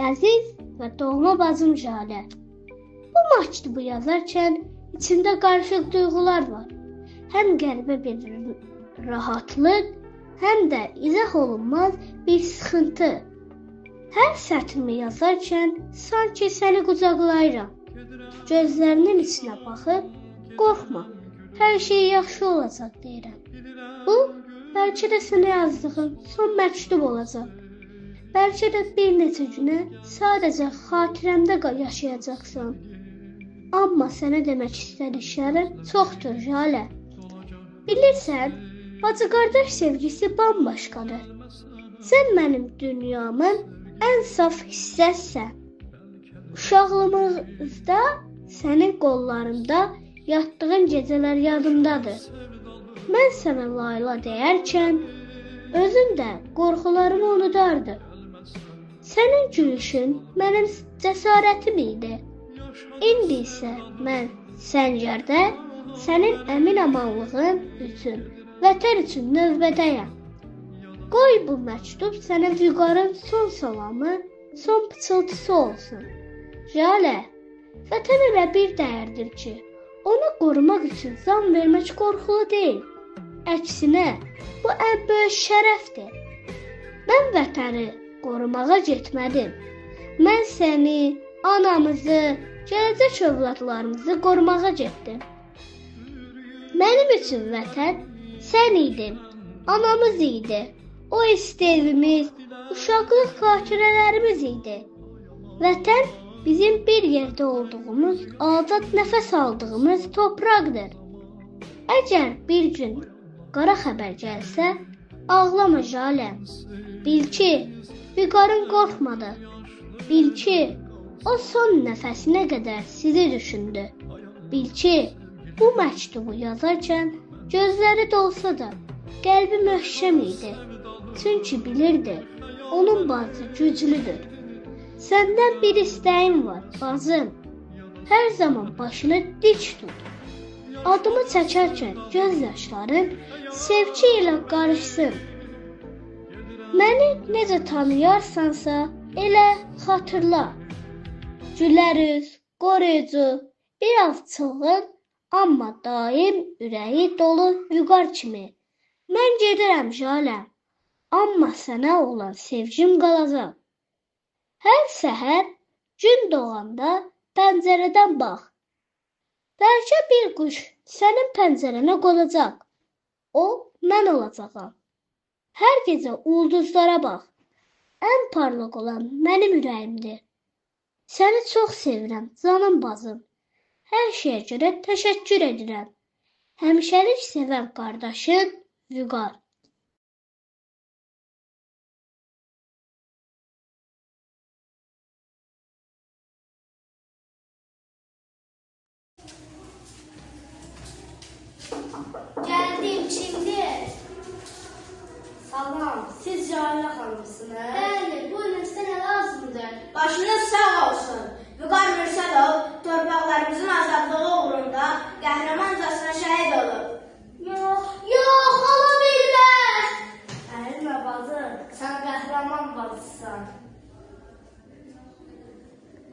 Əziz və doğma bacım Jalə. Bu məktubu yazarkən içində qarışıq duyğular var. Həm qəlbə bir rahatlıq, həm də izah olunmaz bir sıxıntı. Hər sətrimi yazarkən sanki səni qucaqlayıram. Gözlərinin içinə baxıb, qorxma, hər şey yaxşı olacaq deyirəm. Bu, bəlkə də sənə yazdığım son məktub olacaq. Bəlkə də bir neçə günə sadəcə xatirəmdə yaşayacaqsan. Amma sənə demək istədiklərim çoxdur, Jalə. Bilirsən, bacı-qardaş sevgisi bambaşqadır. Sən mənim dünyamın ən saf hissəsən. Uşaqlığımızda sənin qollarında yatdığın gecələr yadımdadır. Mən sənə Layla deyərkən, özüm də qorxularımı unudardım. Sənin gülüşün mənim cəsarətim idi. İndi isə mən səngərdə sənin əmin-amanlığın üçün, vətən üçün növbədəyəm. Qoy bu məktub sənə Vüqarın son salamı, son pıçıltısı olsun. Jalə, vətən elə bir dəyərdir ki, onu qorumaq üçün can vermək qorxulu deyil. Əksinə, bu ən böyük şərəfdir. Mən vətəni qorumağa getmədim. Mən səni, anamızı, gələcək övladlarımızı qorumağa getdim. Mənim üçün vətən sən idin, anamız idi. O istəyimiz, uşaqlıq xatirələrimiz idi. Vətən bizim bir yerdə olduğumuz, azad nəfəs aldığımız torpaqdır. Əgər bir gün qara xəbər gəlsə, ağlama Jalə. Bil ki, Vüqarın qorxmadı. Bil ki, o son nəfəsinə qədər sizi düşündü. Bil ki, bu məktubu yazarkən gözləri dolsa da, qəlbi möhkəm idi. Çünki bilirdi, onun bacı güclüdür. Səndən bir istəyim var, bacım. Hər zaman başını dik tut. Adımı çəkərkən göz yaşların sevgi ilə qarışsın. Məni necə tanıyarsansa, elə xatırla. Gülərüz, qoruyucu, biraz çılğın, amma daim ürəyi dolu Vüqar kimi. Mən gedirəm Jalə, amma sənə olan sevgim qalacaq. Hər səhər gün doğanda pəncərədən bax. Bəlkə bir quş sənin pəncərənə qonacaq. O, mən olacağam. Hər gecə ulduzlara bax. Ən parlaq olan mənim ürəyimdir. Səni çox sevirəm, canım bacım. Hər şeyə görə təşəkkür edirəm. Həmişəlik sevəm qardaşın Vüqar. Gəldim şimdi. Salam, siz Jalə xanımsınız? Bəli, buyurun, sənə lazımdır. Başınız sağ olsun. Vüqar Mürsəlov torpaqlarımızı